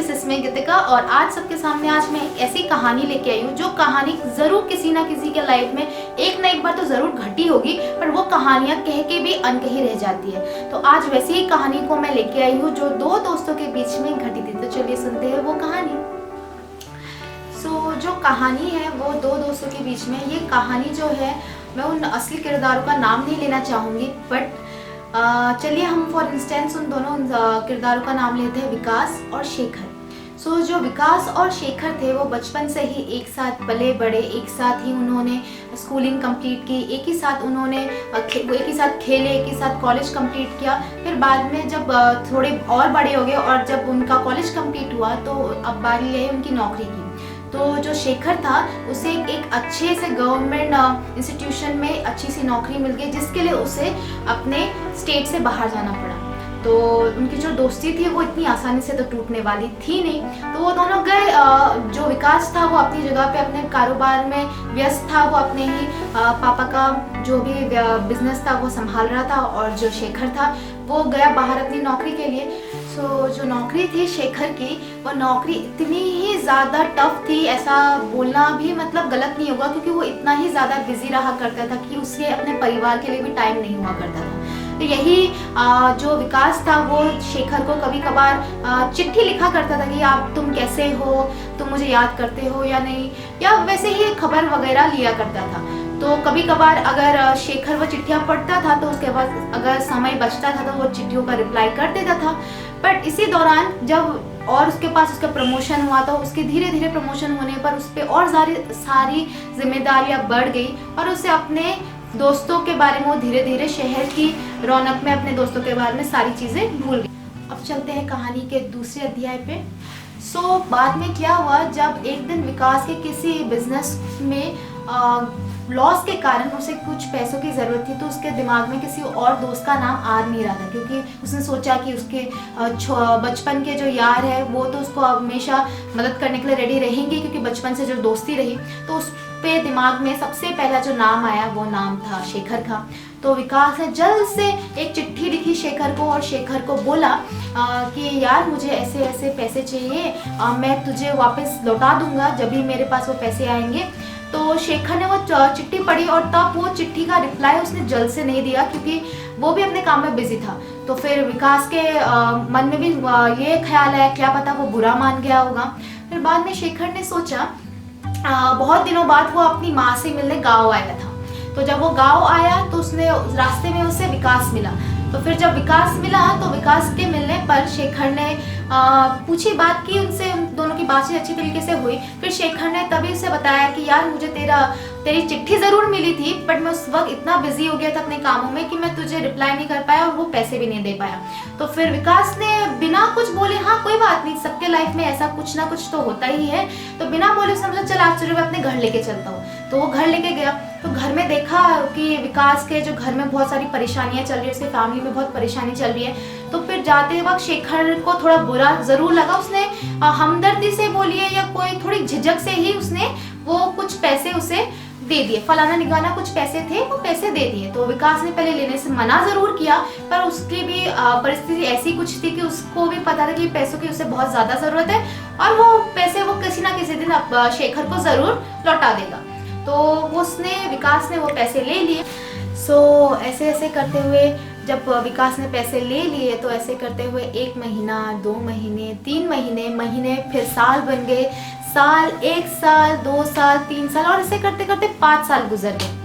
This is me गीतिका और आज सबके सामने आज मैं एक ऐसी कहानी लेके आई हूँ जो कहानी ज़रूर किसी ना किसी के लाइफ में एक ना एक बार तो ज़रूर घटी होगी, पर वो कहानियाँ कह के भी अनकही रह जाती है। तो आज वैसी ही कहानी को मैं लेके आई हूँ जो दो दोस्तों के बीच में घटी थी। तो चलिए सुनते हैं वो कहानी। जो कहानी है वो दो दोस्तों के बीच में। ये कहानी जो है मैं उन असली किरदारों का नाम नहीं लेना चाहूँगी, बट चलिए हम फॉर इंस्टेंस उन दोनों किरदारों का नाम लेते हैं, विकास और शेखर। जो विकास और शेखर थे वो बचपन से ही एक साथ पले बड़े, एक साथ ही उन्होंने स्कूलिंग कंप्लीट की, एक ही साथ उन्होंने एक ही साथ खेले, एक ही साथ कॉलेज कंप्लीट किया। फिर बाद में जब थोड़े और बड़े हो गए और जब उनका कॉलेज कंप्लीट हुआ तो अब बारी आई उनकी नौकरी की। तो जो शेखर था उसे एक अच्छे से गवर्नमेंट इंस्टीट्यूशन में अच्छी सी नौकरी मिल गई, जिसके लिए उसे अपने स्टेट से बाहर जाना पड़ा। तो उनकी जो दोस्ती थी वो इतनी आसानी से तो टूटने वाली थी नहीं। तो वो दोनों गए। जो विकास था वो अपनी जगह पे अपने कारोबार में व्यस्त था, वो अपने ही पापा का जो भी बिजनेस था वो संभाल रहा था, और जो शेखर था वो गया बाहर अपनी नौकरी के लिए। जो नौकरी थी शेखर की, वो नौकरी इतनी ही ज़्यादा टफ थी, ऐसा बोलना भी मतलब गलत नहीं होगा, क्योंकि वो इतना ही ज़्यादा बिजी रहा करता था कि उसे अपने परिवार के लिए भी टाइम नहीं हुआ करता था। तो यही जो विकास था वो शेखर को कभी कभार चिट्ठी लिखा करता था कि आप तुम कैसे हो, तुम मुझे याद करते हो या नहीं, या वैसे ही खबर वगैरह लिया करता था। तो कभी कभार अगर शेखर वो चिट्ठियाँ पढ़ता था तो उसके बाद अगर समय बचता था तो वो चिट्ठियों का रिप्लाई कर देता था। बट इसी दौरान जब और उसके पास उसका प्रमोशन हुआ तो उसके धीरे धीरे प्रमोशन होने पर उस पर और सारी जिम्मेदारियाँ बढ़ गई और उसे अपने दोस्तों के बारे में, वो धीरे धीरे शहर की रौनक में अपने दोस्तों के बारे में सारी चीज़ें भूल गई। अब चलते हैं कहानी के दूसरे अध्याय पे। बाद में क्या हुआ, जब एक दिन विकास के किसी बिजनेस में लॉस के कारण उसे कुछ पैसों की ज़रूरत थी, तो उसके दिमाग में किसी और दोस्त का नाम आ नहीं रहा था, क्योंकि उसने सोचा कि उसके बचपन के जो यार है वो तो उसको हमेशा मदद करने के लिए रेडी रहेंगे, क्योंकि बचपन से जो दोस्ती रही। तो उस पे दिमाग में सबसे पहला जो नाम आया वो नाम था शेखर का। तो विकास ने जल्द से एक चिट्ठी लिखी शेखर को और शेखर को बोला कि यार मुझे ऐसे ऐसे पैसे चाहिए, मैं तुझे वापस लौटा दूंगा जब भी मेरे पास वो पैसे आएंगे। तो शेखर ने वो चिट्ठी पढ़ी और तब वो चिट्ठी का रिप्लाई उसने जल्द से नहीं दिया, क्योंकि वो भी अपने काम में बिजी था। तो फिर विकास के मन में भी ये ख्याल आया, क्या पता वो बुरा मान गया होगा। फिर बाद में शेखर ने सोचा, बहुत दिनों बाद वो अपनी माँ से मिलने गाँव आया था। तो जब वो गाँव आया तो उसने रास्ते में उससे विकास मिला। तो फिर जब विकास मिला तो विकास के मिलने पर शेखर ने पूछी बात की उनसे, उन दोनों की बातचीत अच्छी तरीके से हुई। फिर शेखर ने तभी उसे बताया कि यार मुझे तेरी चिट्ठी ज़रूर मिली थी, बट मैं उस वक्त इतना बिजी हो गया था अपने कामों में कि मैं तुझे रिप्लाई नहीं कर पाया और वो पैसे भी नहीं दे पाया। तो फिर विकास ने बिना कुछ बोले, हाँ कोई बात नहीं, सबके लाइफ में ऐसा कुछ ना कुछ तो होता ही है, तो बिना बोले समझा चल आज तुझे मैं अपने घर लेके चलता हूँ। तो वो घर लेके गया। तो घर में देखा कि विकास के जो घर में बहुत सारी परेशानियां चल रही है, उसकी फैमिली में बहुत परेशानी चल रही है। तो फिर जाते वक्त शेखर को थोड़ा बुरा ज़रूर लगा। उसने हमदर्दी से बोलिए या कोई थोड़ी झिझक से ही उसने वो कुछ पैसे उसे दे दिए, फलाना निगाना कुछ पैसे थे वो पैसे दे दिए। तो विकास ने पहले लेने से मना ज़रूर किया, पर उसकी भी परिस्थिति ऐसी कुछ थी कि उसको भी पता था कि पैसों की उसे बहुत ज़्यादा ज़रूरत है और वो पैसे वो किसी ना किसी दिन शेखर को ज़रूर लौटा देगा। तो विकास ने वो पैसे ले लिए। ऐसे ऐसे करते हुए जब विकास ने पैसे ले लिए तो ऐसे करते हुए 1 महीना, 2 महीने, 3 महीने, फिर साल बन गए। 1 साल, 2 साल, 3 साल और ऐसे करते करते 5 साल गुजर गए।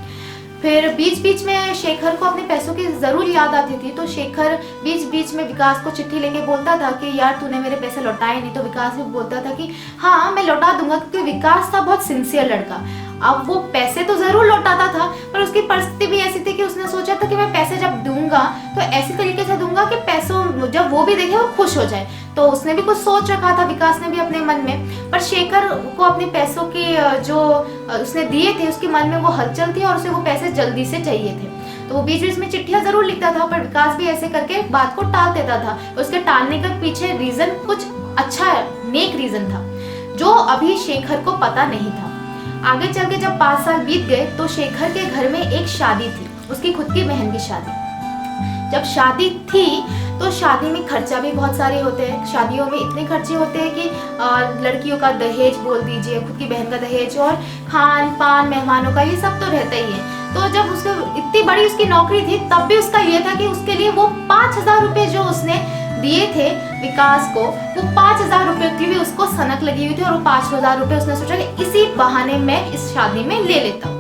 फिर बीच बीच में शेखर को अपने पैसों की ज़रूर याद आती थी, तो शेखर बीच बीच में विकास को चिट्ठी लेके बोलता था कि यार तूने मेरे पैसे लौटाए नहीं। तो विकास भी बोलता था कि हाँ मैं लौटा दूंगा, क्योंकि विकास था बहुत सिंसियर लड़का। अब वो पैसे तो ज़रूर लौटाता था, पर उसकी परिस्थिति भी ऐसी थी कि उसने सोचा था कि मैं पैसे जब दूंगा तो ऐसी तरीके से दूंगा कि पैसों जब वो भी देखे वो खुश हो जाए। तो उसने भी कुछ सोच रखा था विकास ने भी अपने मन में, पर शेखर को अपने पैसों की जो उसने दिए थे उसके मन में वो हलचल थी और उसे वो पैसे जल्दी से चाहिए थे। तो वो बीच बीच में चिट्ठियाँ ज़रूर लिखता था, पर विकास भी ऐसे करके बात को टाल देता था। उसके टालने के पीछे रीज़न कुछ अच्छा नेक रीज़न था जो अभी शेखर को पता नहीं था। आगे चल के जब 5 साल बीत गए तो शेखर के घर में एक शादी थी, उसकी खुद की बहन की शादी। जब शादी थी तो शादी में खर्चा भी बहुत सारे होते हैं। शादियों में इतने खर्चे होते हैं कि लड़कियों का दहेज बोल दीजिए, खुद की बहन का दहेज, और खान पान, मेहमानों का, ये सब तो रहता ही है। तो जब उसको इतनी बड़ी उसकी नौकरी थी तब भी उसका ये था कि उसके लिए वो 5,000 रुपये जो उसने दिए थे विकास को, वो 5,000 रुपये की भी उसको सनक लगी हुई थी, और वो 5,000 रुपये उसने सोचा कि इसी बहाने मैं इस शादी में ले लेता हूँ।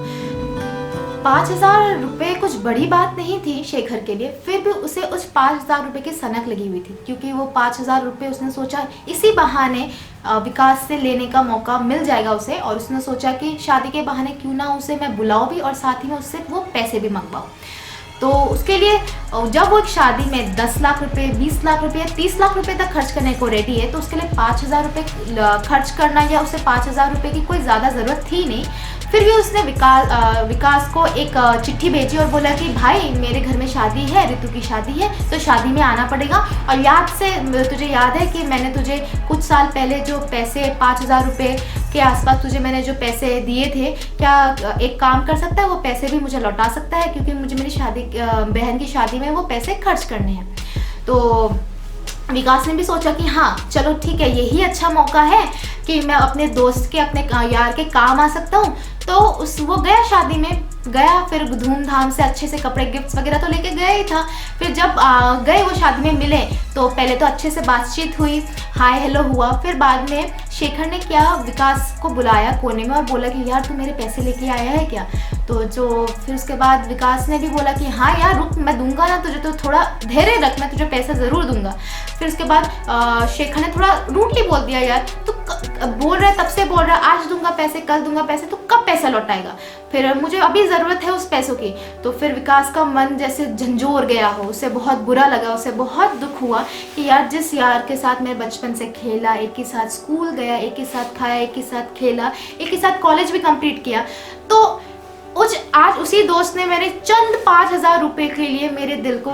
5,000 रुपये कुछ बड़ी बात नहीं थी शेखर के लिए, फिर भी उसे उस 5,000 रुपये की सनक लगी हुई थी, क्योंकि वो 5,000 रुपये उसने सोचा इसी बहाने विकास से लेने का मौका मिल जाएगा उसे, और उसने सोचा कि शादी के बहाने क्यों ना उसे मैं बुलाऊं भी और साथ ही में उससे वो पैसे भी मंगवाऊं। तो उसके लिए जब वो एक शादी में 10 लाख रुपए, 20 लाख रुपए, 30 लाख रुपए तक खर्च करने को रेडी है, तो उसके लिए 5,000 रुपये खर्च करना या उसे 5,000 रुपये की कोई ज़्यादा ज़रूरत थी नहीं। फिर भी उसने विकास को एक चिट्ठी भेजी और बोला कि भाई मेरे घर में शादी है, ऋतु की शादी है, तो शादी में आना पड़ेगा। और तुझे याद है कि मैंने तुझे कुछ साल पहले जो पैसे 5,000 रुपये के आसपास तुझे मैंने जो पैसे दिए थे, क्या एक काम कर सकता है, वो पैसे भी मुझे लौटा सकता है, क्योंकि मुझे मेरी बहन की शादी में वो पैसे खर्च करने हैं। तो विकास ने भी सोचा कि हाँ चलो ठीक है, यही अच्छा मौका है कि मैं अपने दोस्त के, अपने यार के काम आ सकता हूँ। तो वो गया शादी में, गया, फिर धूमधाम से अच्छे से कपड़े, गिफ्ट्स वगैरह तो लेके गया ही था। फिर जब गए वो शादी में मिले तो पहले तो अच्छे से बातचीत हुई, हाय हेलो हुआ। फिर बाद में शेखर ने क्या विकास को बुलाया कोने में और बोला कि यार तू मेरे पैसे लेके आया है क्या? तो फिर उसके बाद विकास ने भी बोला कि हाँ यार रुक, मैं दूंगा ना तुझे, तो थोड़ा धैर्य रख, मैं तुझे पैसा ज़रूर दूंगा। फिर उसके बाद शेखर ने थोड़ा रूडली बोल दिया, यार तू बोल रहा है, तब से बोल रहा है आज दूंगा पैसे, कल दूंगा पैसे, तो कब पैसा लौटाएगा? फिर मुझे अभी ज़रूरत है उस पैसों की। तो फिर विकास का मन जैसे झंझोर गया हो, उसे बहुत बुरा लगा, उसे बहुत दुख हुआ कि यार जिस यार के साथ मैं बचपन से खेला, एक ही साथ स्कूल गया, एक ही साथ खाया, एक ही साथ खेला, एक ही साथ कॉलेज भी कंप्लीट किया, तो आज उसी दोस्त ने मेरे चंद 5,000 रुपये के लिए मेरे दिल को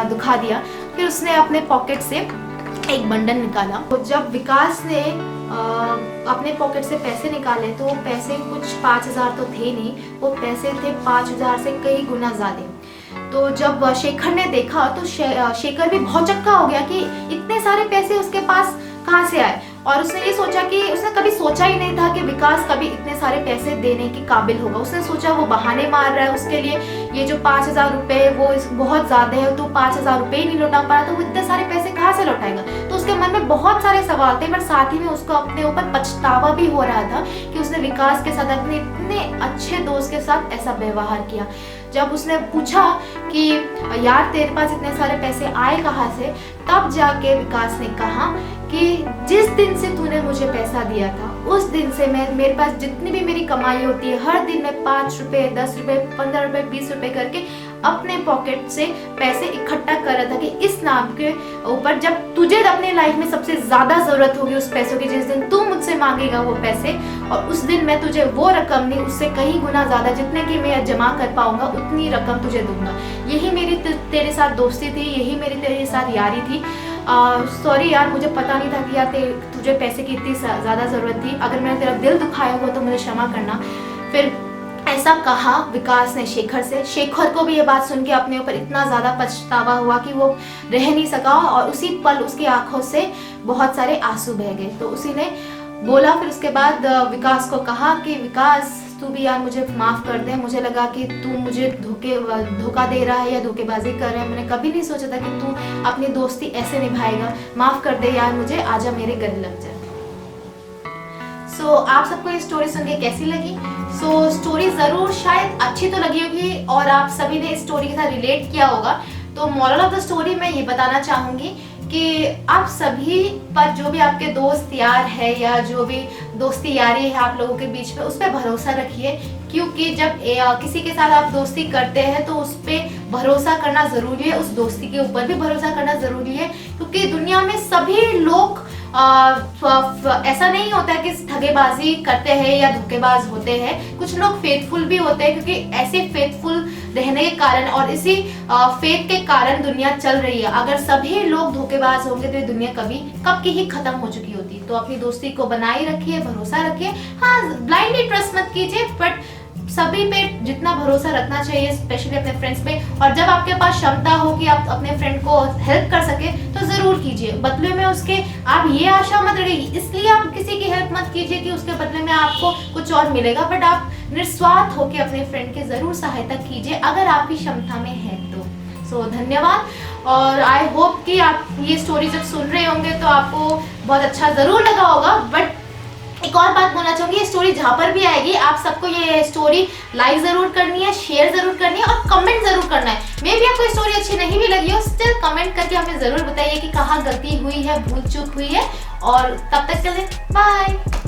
दुखा दिया। फिर उसने अपने पॉकेट से एक बंडल निकाला। तो जब विकास ने अपने पॉकेट से पैसे निकाले तो वो पैसे कुछ 5,000 तो थे नहीं, वो पैसे थे 5,000 से कई गुना ज़्यादा। तो जब शेखर ने देखा तो शेखर भी बहुत चक्का हो गया कि इतने सारे पैसे उसके पास कहाँ से आए। और उसने ये सोचा कि उसने कभी सोचा ही नहीं था कि विकास कभी इतने सारे पैसे देने के काबिल होगा। उसने सोचा वो बहाने मार रहा है उसके लिए, ये जो 5,000 रुपये वो बहुत ज़्यादा है, तो 5,000 रुपये ही नहीं लौटा पा रहा, तो वो इतने सारे पैसे कहाँ से लौटाएगा। तो उसके मन में बहुत सारे सवाल थे, पर साथ ही में उसको अपने ऊपर पछतावा भी हो रहा था कि उसने विकास के साथ, अपने इतने अच्छे दोस्त के साथ ऐसा व्यवहार किया। जब उसने पूछा कि यार तेरे पास इतने सारे पैसे आए कहाँ से, तब जाके विकास ने कहा कि जिस दिन से तूने मुझे पैसा दिया था उस दिन से मेरे पास जितनी भी मेरी कमाई होती है, हर दिन मैं 5 रुपये, 10 रुपये, 15 रुपये, 20 रुपये करके अपने पॉकेट से पैसे इकट्ठा कर रहा था कि इस नाम के ऊपर जब तुझे अपने लाइफ में सबसे ज़्यादा ज़रूरत होगी उस पैसों की, जिस दिन तू मुझसे मांगेगा वो पैसे, और उस दिन मैं तुझे वो रकम नहीं, उससे कहीं गुना ज़्यादा जितने की मैं जमा कर पाऊंगा उतनी रकम तुझे दूंगा। यही मेरी तेरे साथ दोस्ती थी, यही मेरी तेरे साथ यारी थी। सॉरी यार, मुझे पता नहीं था कि यार तुझे पैसे की इतनी ज़्यादा ज़रूरत थी। अगर मैंने तेरा दिल दुखाया हुआ तो मुझे क्षमा करना। फिर ऐसा कहा विकास ने शेखर से। शेखर को भी ये बात सुन के अपने ऊपर इतना ज़्यादा पछतावा हुआ कि वो रह नहीं सका, और उसी पल उसकी आंखों से बहुत सारे आंसू बह गए। तो उसी ने बोला, फिर उसके बाद विकास को कहा कि विकास तू भी यार मुझे माफ़ कर दे, मुझे लगा कि तू मुझे धोखा दे रहा है या धोखेबाजी कर रहा है, मैंने कभी नहीं सोचा था कि तू अपनी दोस्ती ऐसे निभाएगा, माफ़ कर दे यार मुझे, आजा मेरे गले लग जा। सो आप सबको ये स्टोरी सुन के कैसी लगी? सो स्टोरी ज़रूर शायद अच्छी तो लगी होगी और आप सभी ने इस स्टोरी के साथ रिलेट किया होगा। तो मॉरल ऑफ द स्टोरी मैं ये बताना चाहूँगी कि आप सभी पर, जो भी आपके दोस्त यार है या जो भी दोस्ती यारी है आप लोगों के बीच में, उस पर भरोसा रखिए, क्योंकि जब किसी के साथ आप दोस्ती करते हैं तो उस पर भरोसा करना ज़रूरी है, उस दोस्ती के ऊपर भी भरोसा करना ज़रूरी है, क्योंकि दुनिया में सभी लोग ऐसा नहीं होता है कि ठगेबाजी करते हैं या धोखेबाज होते हैं। कुछ लोग फेथफुल भी होते हैं, क्योंकि ऐसे फेथफुल रहने के कारण और इसी फेथ के कारण दुनिया चल रही है। अगर सभी लोग धोखेबाज होंगे तो ये दुनिया कब की ही खत्म हो चुकी होती। तो अपनी दोस्ती को बनाए रखिए, भरोसा रखिए। हाँ, ब्लाइंडली ट्रस्ट मत कीजिए, बट सभी पे जितना भरोसा रखना चाहिए, स्पेशली अपने फ्रेंड्स पे। और जब आपके पास क्षमता हो कि आप अपने फ्रेंड को हेल्प कर सके तो जरूर कीजिए। बदले में उसके आप ये आशा मत रखिए, इसलिए आप किसी की हेल्प मत कीजिए कि उसके बदले में आपको कुछ और मिलेगा, बट आप निस्वार्थ होकर अपने फ्रेंड की जरूर सहायता कीजिए अगर आपकी क्षमता में है तो। सो धन्यवाद। और आई होप कि आप ये स्टोरी जब सुन रहे होंगे तो आपको बहुत अच्छा जरूर लगा होगा। बट एक और बात बोलना चाहूंगी, ये स्टोरी जहाँ पर भी आएगी आप सबको ये स्टोरी लाइक जरूर करनी है, शेयर जरूर करनी है और कमेंट जरूर करना है। मे भी आपको स्टोरी अच्छी नहीं भी लगी हो, स्टिल कमेंट करके हमें जरूर बताइए कि कहाँ गलती हुई है, भूल चूक हुई है। और तब तक के लिए बाय।